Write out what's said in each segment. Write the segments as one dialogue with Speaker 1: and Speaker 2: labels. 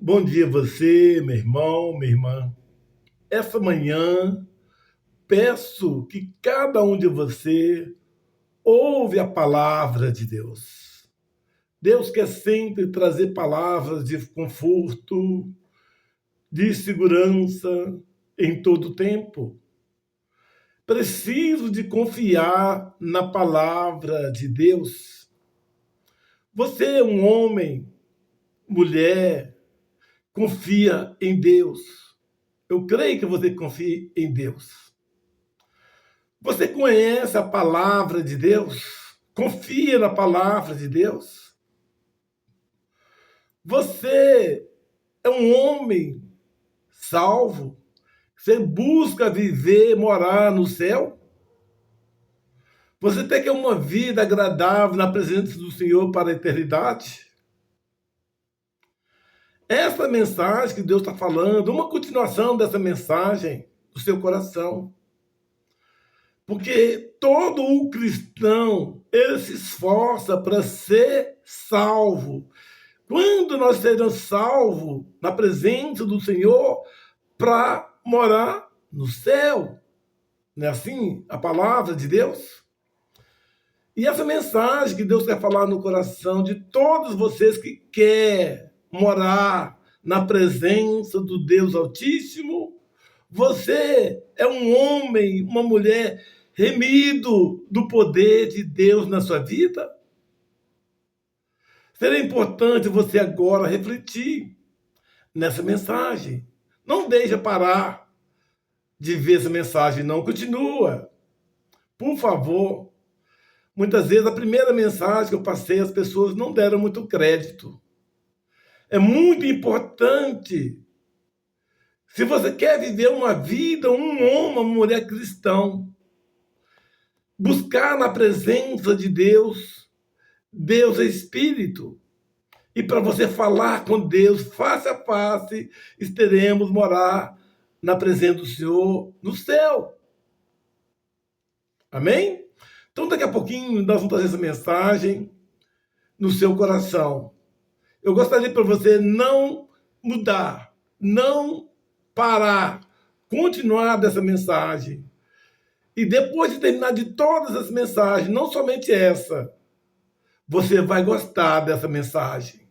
Speaker 1: Bom dia a você, meu irmão, minha irmã. Essa manhã, peço que cada um de você ouve a palavra de Deus. Deus quer sempre trazer palavras de conforto, de segurança em todo o tempo. Preciso de confiar na palavra de Deus. Você é um homem, mulher, confia em Deus. Eu creio que você confie em Deus. Você conhece a palavra de Deus? Confia na palavra de Deus? Você é um homem salvo? Você busca viver, morar no céu? Você tem que ter uma vida agradável na presença do Senhor para a eternidade? Essa mensagem que Deus está falando, uma continuação dessa mensagem do seu coração. Porque todo o cristão, ele se esforça para ser salvo. Quando nós seremos salvos na presença do Senhor para morar no céu. Não é assim a palavra de Deus? E essa mensagem que Deus quer falar no coração de todos vocês que querem morar na presença do Deus Altíssimo, você é um homem, uma mulher remido do poder de Deus na sua vida? Seria importante você agora refletir nessa mensagem. Não deixa parar de ver essa mensagem, não. Continua. Por favor. Muitas vezes a primeira mensagem que eu passei, as pessoas não deram muito crédito. É muito importante. Se você quer viver uma vida, um homem, uma mulher cristão, buscar na presença de Deus. Deus é Espírito. E para você falar com Deus face a face, estaremos morar na presença do Senhor no céu. Amém? Então, daqui a pouquinho, nós vamos trazer essa mensagem no seu coração. Eu gostaria para você não mudar, não parar, continuar dessa mensagem. E depois de terminar de todas as mensagens, não somente essa, você vai gostar dessa mensagem.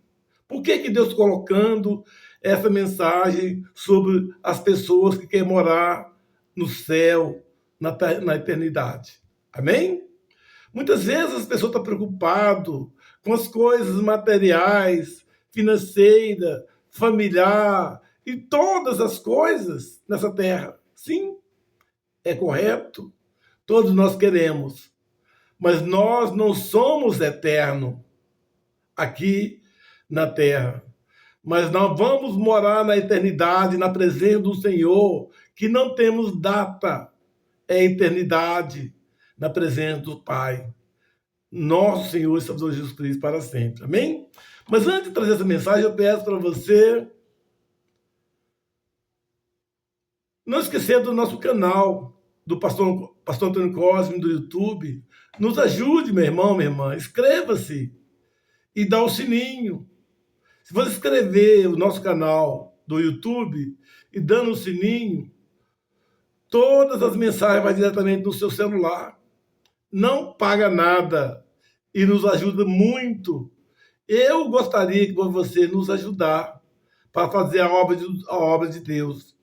Speaker 1: Por que Deus está colocando essa mensagem sobre as pessoas que querem morar no céu, na eternidade? Amém? Muitas vezes as pessoas estão preocupadas com as coisas materiais, financeiras, familiar e todas as coisas nessa terra. Sim, é correto. Todos nós queremos. Mas nós não somos eternos aqui na terra. Mas nós vamos morar na eternidade, na presença do Senhor, que não temos data. É a eternidade na presença do Pai. Nosso Senhor e Salvador Jesus Cristo para sempre. Amém? Mas antes de trazer essa mensagem, eu peço para você não esquecer do nosso canal, do pastor Antônio Cosme, do YouTube. Nos ajude, meu irmão, minha irmã. Inscreva-se e dá o sininho. Se você inscrever o nosso canal do YouTube e dando o sininho, todas as mensagens vão diretamente no seu celular. Não paga nada e nos ajuda muito. Eu gostaria que você nos ajudar para fazer a obra de Deus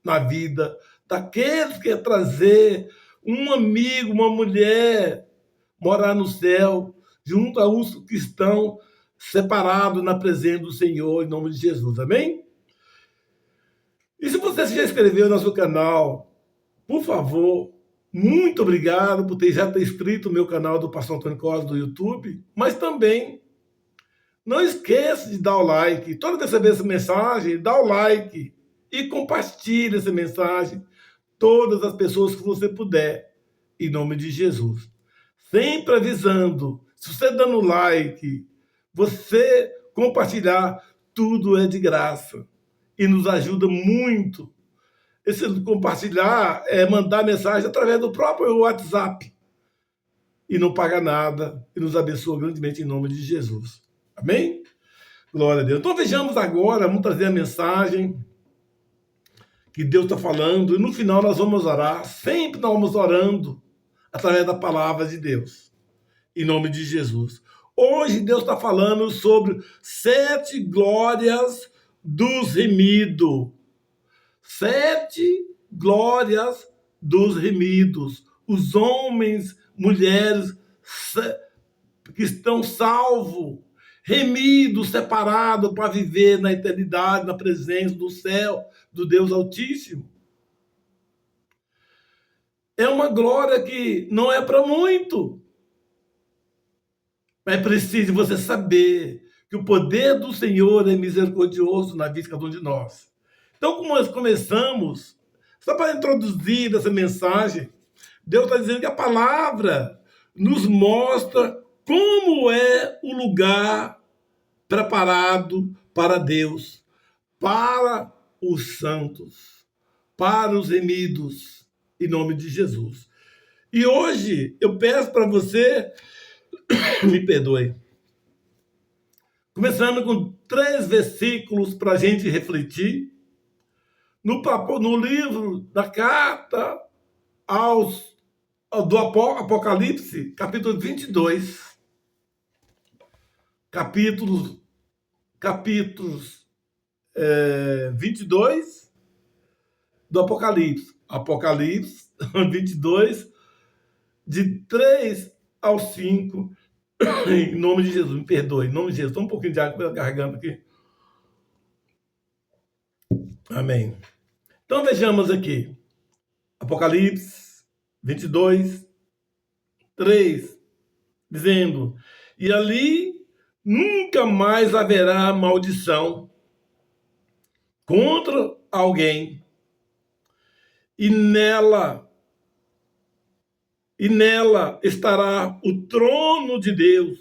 Speaker 1: na vida daqueles que quer trazer um amigo, uma mulher, morar no céu, junto a uns que estão separados na presença do Senhor, em nome de Jesus. Amém? E se você já inscreveu no nosso canal, por favor, muito obrigado por já ter inscrito no meu canal do Pastor Antônio Costa do YouTube, mas também não esqueça de dar o like. Toda vez que você vê essa mensagem, dá o like e compartilhe essa mensagem todas as pessoas que você puder, em nome de Jesus. Sempre avisando, se você dando like, você compartilhar, tudo é de graça e nos ajuda muito. Esse compartilhar é mandar mensagem através do próprio WhatsApp e não paga nada e nos abençoa grandemente em nome de Jesus. Amém? Glória a Deus. Então vejamos agora, vamos trazer a mensagem que Deus está falando, e no final nós vamos orar. Sempre nós vamos orando através da palavra de Deus, em nome de Jesus. Hoje Deus está falando sobre 7 glórias dos remidos. 7 glórias dos remidos. Os homens, mulheres que estão salvos, remidos, separados para viver na eternidade, na presença do céu, do Deus Altíssimo. É uma glória que não é para muito. Mas é preciso você saber que o poder do Senhor é misericordioso na vida de cada um de nós. Então, como nós começamos, só para introduzir essa mensagem, Deus está dizendo que a palavra nos mostra como é o lugar preparado para Deus, para os santos, para os remidos, em nome de Jesus. E hoje eu peço para você, me perdoe, começando com 3 versículos para a gente refletir, no livro da carta do Apocalipse, capítulo 22, capítulos 22 do Apocalipse. Apocalipse 22, de 3 ao 5, em nome de Jesus, me perdoe, em nome de Jesus. Estou um pouquinho de água pela garganta aqui. Amém. Então vejamos aqui. Apocalipse 22, 3, dizendo: e ali nunca mais haverá maldição contra alguém, e nela estará o trono de Deus,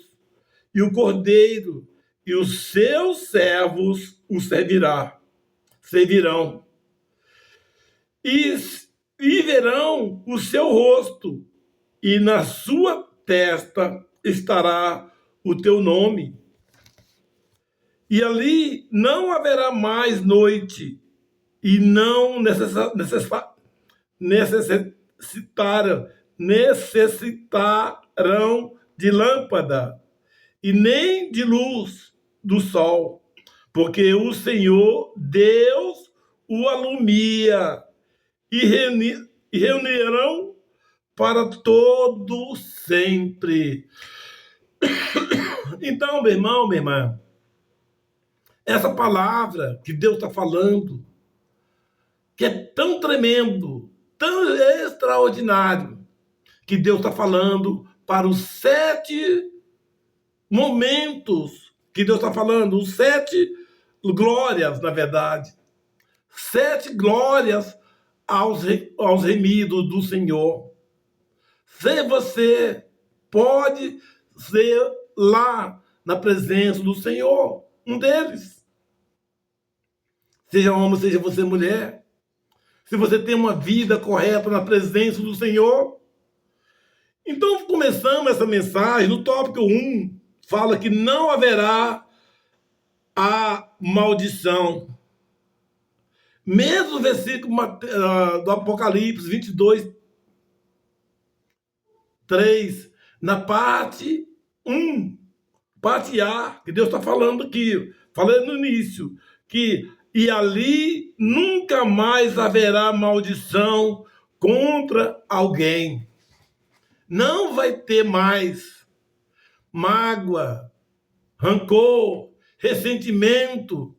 Speaker 1: e o Cordeiro, e os seus servos o servirão, e verão o seu rosto, e na sua testa estará o teu nome. E ali não haverá mais noite, e não necessitarão de lâmpada, e nem de luz do sol, porque o Senhor Deus o alumia, e reunirão para todo sempre. Então, meu irmão, minha irmã, essa palavra que Deus está falando, que é tão tremendo, tão extraordinário, que Deus está falando para os 7 momentos que Deus está falando, os 7 glórias, na verdade. 7 glórias aos remidos do Senhor. Se você pode ser lá na presença do Senhor, um deles. Seja homem, seja você mulher. Se você tem uma vida correta na presença do Senhor. Então, começamos essa mensagem no tópico 1, fala que não haverá a maldição. Mesmo o versículo do Apocalipse 22, 3, na parte 1, parte A, que Deus está falando aqui, falando no início, que e ali nunca mais haverá maldição contra alguém. Não vai ter mais mágoa, rancor, ressentimento,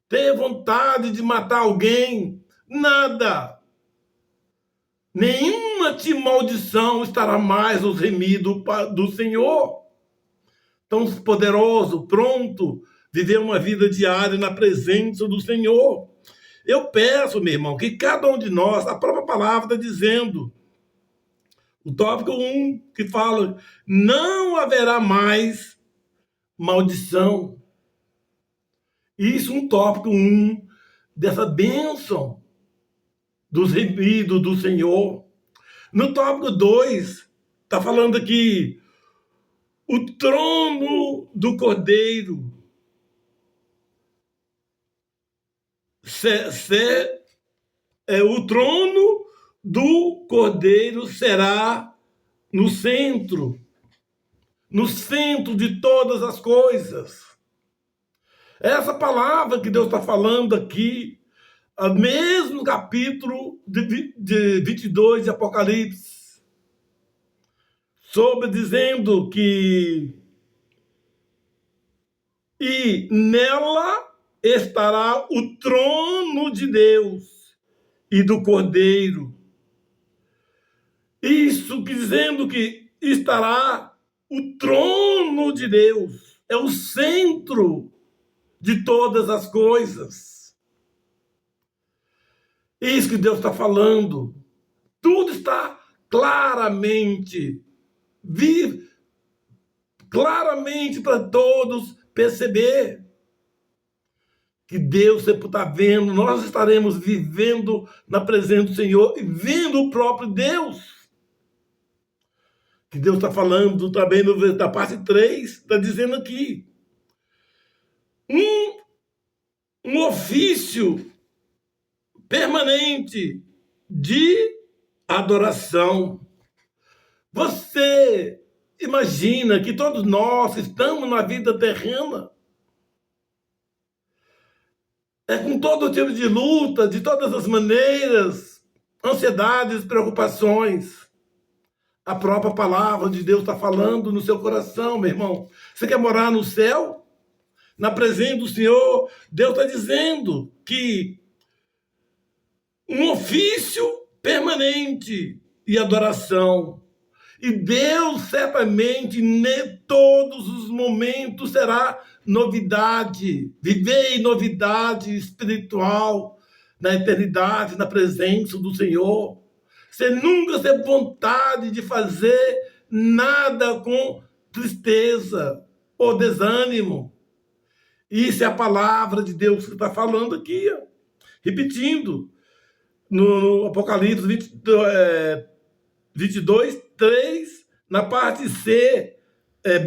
Speaker 1: ter vontade de matar alguém, nada. Nenhuma maldição estará mais nos remidos do Senhor. Tão poderoso, pronto, viver uma vida diária na presença do Senhor. Eu peço, meu irmão, que cada um de nós, a própria palavra está dizendo, o tópico 1, que fala, não haverá mais maldição. Isso é um tópico 1 dessa bênção dos remidos do Senhor. No tópico 2, está falando aqui, o trono do Cordeiro. o trono do Cordeiro será no centro de todas as coisas. Essa palavra que Deus está falando aqui, mesmo no capítulo de 22 de Apocalipse, sobre dizendo que e nela estará o trono de Deus e do Cordeiro. Isso dizendo que estará o trono de Deus, é o centro de todas as coisas. Isso que Deus está falando. Tudo está claramente para todos perceber que Deus sempre está vendo. Nós estaremos vivendo na presença do Senhor e vendo o próprio Deus. Que Deus está falando também da parte 3, está dizendo aqui. Um ofício permanente de adoração. Você imagina que todos nós estamos na vida terrena, com todo tipo de luta, de todas as maneiras, ansiedades, preocupações. A própria palavra de Deus está falando no seu coração, meu irmão. Você quer morar no céu? Na presença do Senhor? Deus está dizendo que um ofício permanente e adoração. E Deus certamente, em todos os momentos, será novidade. Viver em novidade espiritual na eternidade, na presença do Senhor. Você nunca ter vontade de fazer nada com tristeza ou desânimo. Isso é a palavra de Deus que está falando aqui. Ó. Repetindo, no Apocalipse 22, 3, na parte C,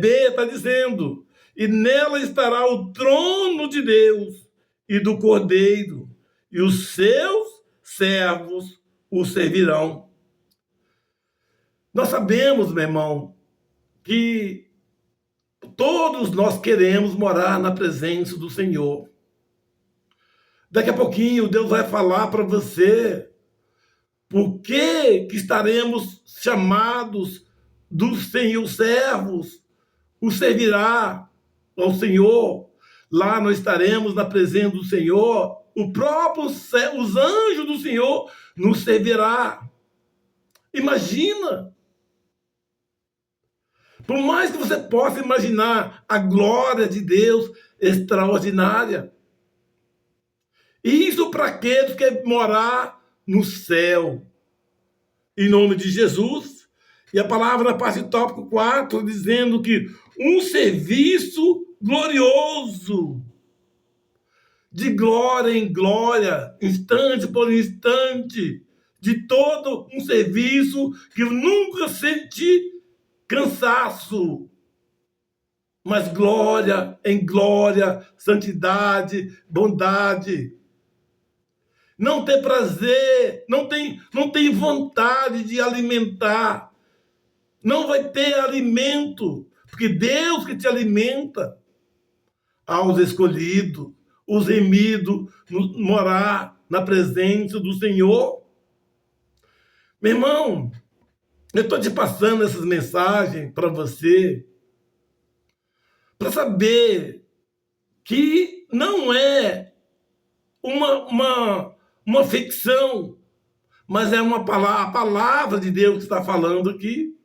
Speaker 1: B, está dizendo: e nela estará o trono de Deus e do Cordeiro, e os seus servos o servirão. Nós sabemos, meu irmão, que todos nós queremos morar na presença do Senhor. Daqui a pouquinho Deus vai falar para você por que estaremos chamados dos Senhor servos, o servirá ao Senhor. Lá nós estaremos na presença do Senhor. Os anjos do Senhor nos servirá. Imagina. Por mais que você possa imaginar a glória de Deus extraordinária. Isso para aqueles que querem morar no céu. Em nome de Jesus. E a palavra na parte tópico 4, dizendo que um serviço glorioso. De glória em glória, instante por instante, de todo um serviço que eu nunca senti cansaço, mas glória em glória, santidade, bondade. Não tem prazer, não tem vontade de alimentar, não vai ter alimento, porque Deus que te alimenta, aos escolhidos, os remidos, morar na presença do Senhor. Meu irmão, eu estou te passando essas mensagens para você, para saber que não é uma ficção, mas é a palavra de Deus que está falando aqui.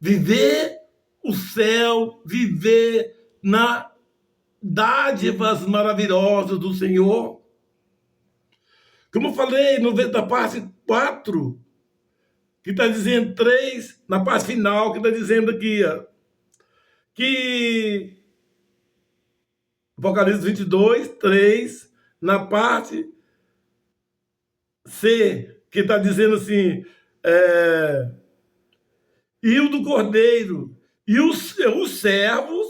Speaker 1: Viver o céu, viver na dádivas maravilhosas do Senhor. Como eu falei na parte 4, que está dizendo 3, na parte final, que está dizendo aqui, ó, que Apocalipse 22, 3, na parte C, que está dizendo assim, e o do Cordeiro, e os servos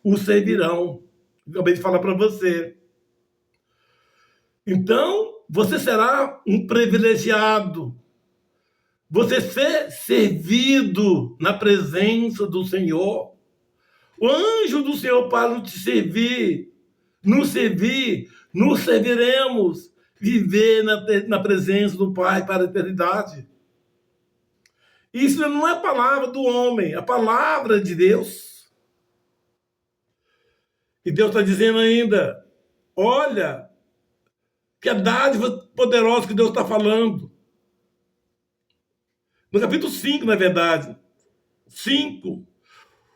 Speaker 1: o servirão. Acabei de falar para você. Então, você será um privilegiado. Você ser servido na presença do Senhor. O anjo do Senhor para te servir, nos serviremos, viver na presença do Pai para a eternidade. Isso não é palavra do homem, é palavra de Deus. E Deus está dizendo ainda, olha, que a dádiva poderosa que Deus está falando. No capítulo 5, na verdade, 5,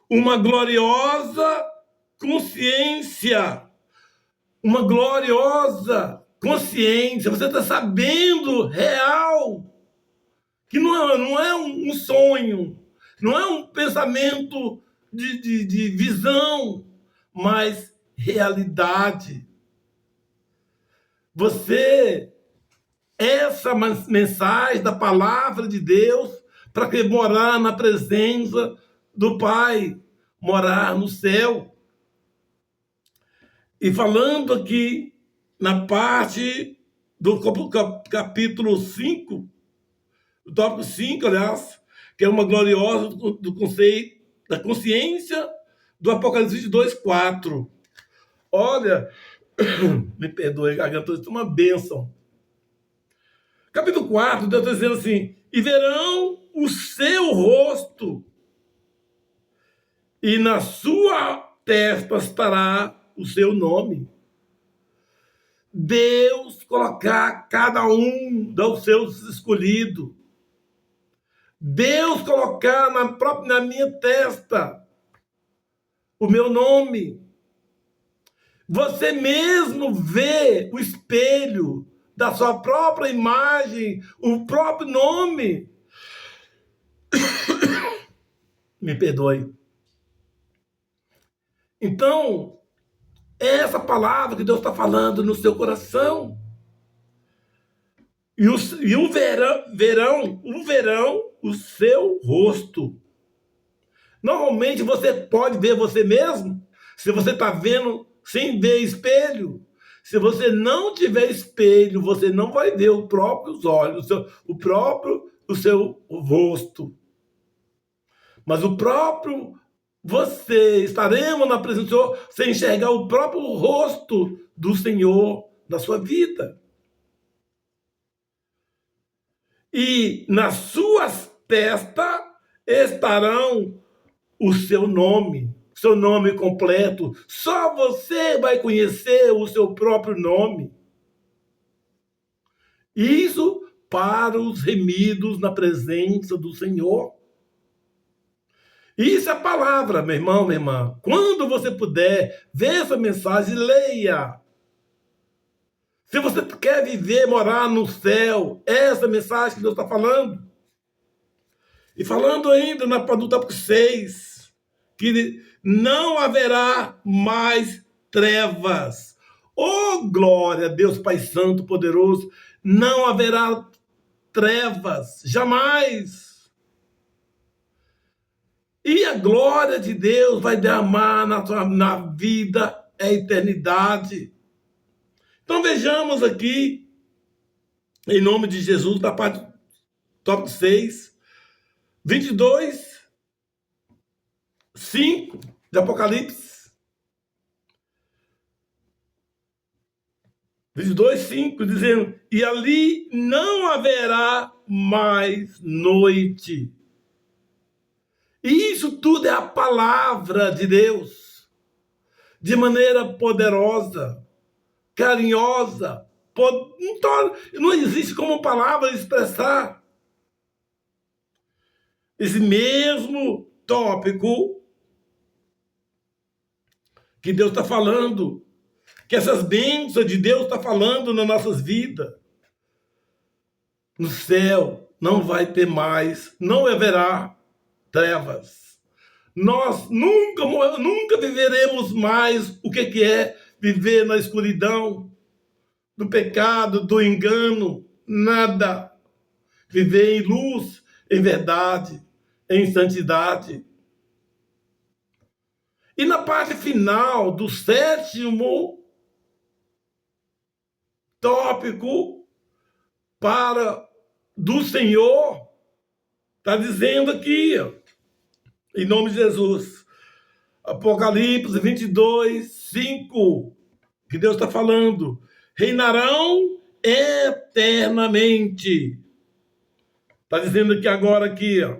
Speaker 1: uma gloriosa consciência. Uma gloriosa consciência. Você está sabendo real. Que não é um sonho. Não é um pensamento de visão. Mas realidade. Você, essa mensagem da palavra de Deus, para que morar na presença do Pai, morar no céu. E falando aqui na parte do capítulo 5, do tópico 5, aliás, que é uma gloriosa do conceito da consciência do Apocalipse 2:4. Olha, me perdoe, garganta, isso é uma bênção. Capítulo 4, Deus está dizendo assim, e verão o seu rosto, e na sua testa estará o seu nome. Deus colocar cada um dos seus escolhidos. Deus colocar na minha testa o meu nome. Você mesmo vê o espelho da sua própria imagem, o próprio nome. Me perdoe. Então, essa palavra que Deus está falando no seu coração. E o verão o seu rosto. Normalmente você pode ver você mesmo, se você está vendo sem ver espelho. Se você não tiver espelho, você não vai ver os próprios olhos, o seu rosto. Mas o próprio você, estaremos na presença do Senhor, sem enxergar o próprio rosto do Senhor na sua vida. E nas suas testas estarão o seu nome completo. Só você vai conhecer o seu próprio nome. Isso para os remidos na presença do Senhor. Isso é a palavra, meu irmão, minha irmã. Quando você puder, ver essa mensagem, leia. Se você quer viver, morar no céu, essa mensagem que Deus está falando. E falando ainda no tópico 6, que não haverá mais trevas. Oh, glória a Deus, Pai Santo, poderoso. Não haverá trevas, jamais. E a glória de Deus vai derramar na vida a eternidade. Então vejamos aqui, em nome de Jesus, da parte do tópico 6, 22, 5 de Apocalipse. 22, 5, dizendo, e ali não haverá mais noite. E isso tudo é a palavra de Deus, de maneira poderosa, carinhosa. Não existe como palavra expressar esse mesmo tópico que Deus está falando, que essas bênçãos de Deus está falando nas nossas vidas. No céu não vai ter mais, não haverá trevas. Nós nunca viveremos mais o que é viver na escuridão, do pecado, do engano, nada. Viver em luz, em verdade, em santidade. E na parte final do 7º tópico para do Senhor. Está dizendo aqui, ó, em nome de Jesus. Apocalipse 22, 5. Que Deus está falando. Reinarão eternamente. Está dizendo aqui agora, aqui, ó.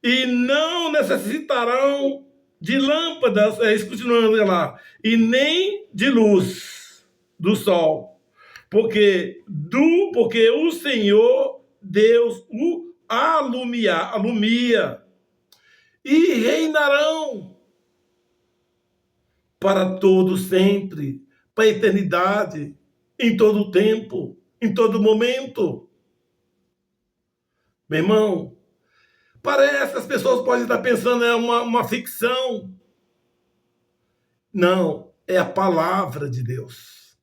Speaker 1: E não necessitarão de lâmpadas, continuando lá, e nem de luz do sol, porque o Senhor Deus o alumia, e reinarão para todo sempre, para a eternidade, em todo o tempo, em todo momento. Meu irmão, parece que as pessoas podem estar pensando é uma ficção. Não, é a palavra de Deus.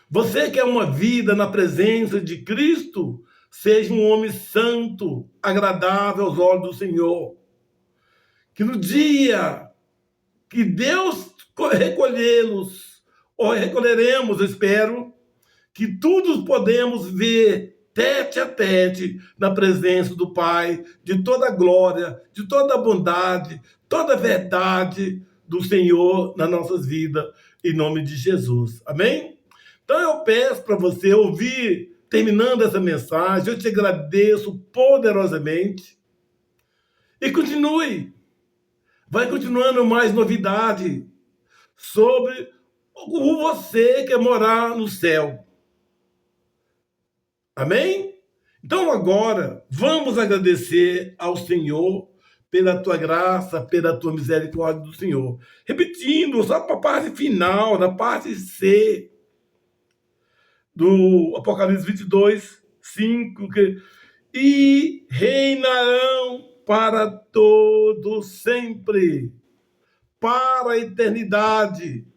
Speaker 1: Você quer uma vida na presença de Cristo? Seja um homem santo, agradável aos olhos do Senhor. Que no dia que Deus recolhê-los, ou recolheremos, eu espero, que todos podemos ver tete a tete na presença do Pai, de toda a glória, de toda a bondade, toda a verdade do Senhor nas nossas vidas, em nome de Jesus. Amém? Então eu peço para você ouvir, terminando essa mensagem, eu te agradeço poderosamente. E continue. Vai continuando mais novidade sobre o você quer morar no céu. Amém? Então agora, vamos agradecer ao Senhor pela tua graça, pela tua misericórdia do Senhor. Repetindo, só para a parte final, na parte C do Apocalipse 22, 5, e reinarão para todo sempre, para a eternidade.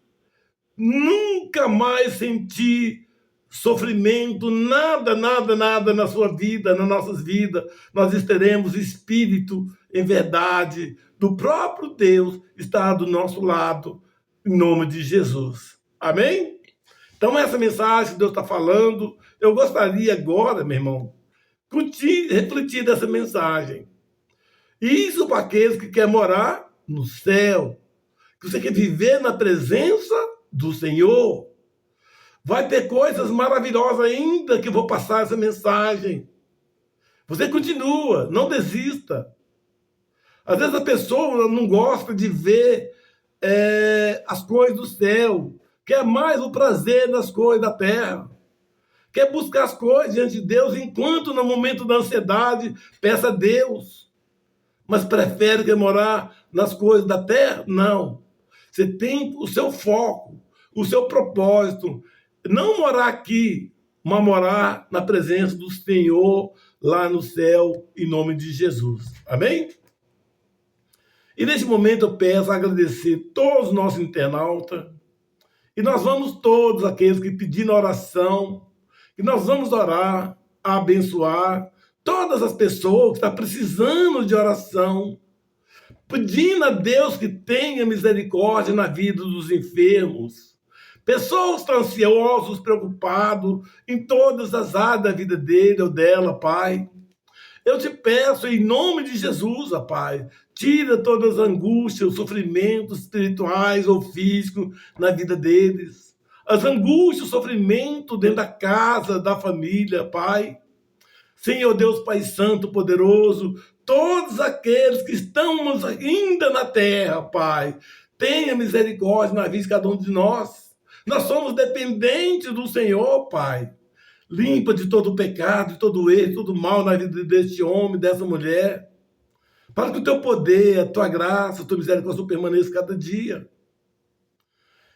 Speaker 1: Nunca mais sentir sofrimento, nada na sua vida, nas nossas vidas. Nós teremos espírito em verdade do próprio Deus está do nosso lado, em nome de Jesus. Amém? Então, essa mensagem que Deus está falando, eu gostaria agora, meu irmão, refletir dessa mensagem. Isso para aqueles que querem morar no céu, que você quer viver na presença do Senhor. Vai ter coisas maravilhosas ainda que eu vou passar essa mensagem. Você continua, não desista. Às vezes a pessoa não gosta de ver as coisas do céu, quer mais o prazer nas coisas da terra, quer buscar as coisas diante de Deus, enquanto no momento da ansiedade peça a Deus, mas prefere morar nas coisas da terra? Não. Você tem o seu foco, o seu propósito, não morar aqui, mas morar na presença do Senhor lá no céu, em nome de Jesus. Amém? E nesse momento eu peço a agradecer todos os nossos internautas, e nós vamos todos, aqueles que pediram oração, e nós vamos orar, abençoar todas as pessoas que estão precisando de oração, pedindo a Deus que tenha misericórdia na vida dos enfermos, pessoas que estão ansiosos, preocupados em todas as áreas da vida dele ou dela, Pai. Eu te peço, em nome de Jesus, ó Pai, tira todas as angústias, os sofrimentos espirituais ou físicos na vida deles. As angústias, o sofrimento dentro da casa, da família, Pai. Senhor Deus, Pai Santo, poderoso, todos aqueles que estamos ainda na terra, Pai, tenha misericórdia na vida de cada um de nós. Nós somos dependentes do Senhor, Pai. Limpa de todo o pecado, de todo o erro, todo o mal na vida deste homem, dessa mulher. Para que o teu poder, a tua graça, a tua misericórdia permaneça cada dia.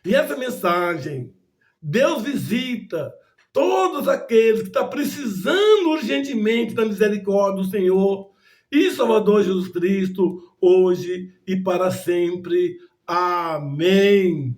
Speaker 1: E essa mensagem, Deus visita todos aqueles que estão precisando urgentemente da misericórdia do Senhor e Salvador Jesus Cristo, hoje e para sempre. Amém.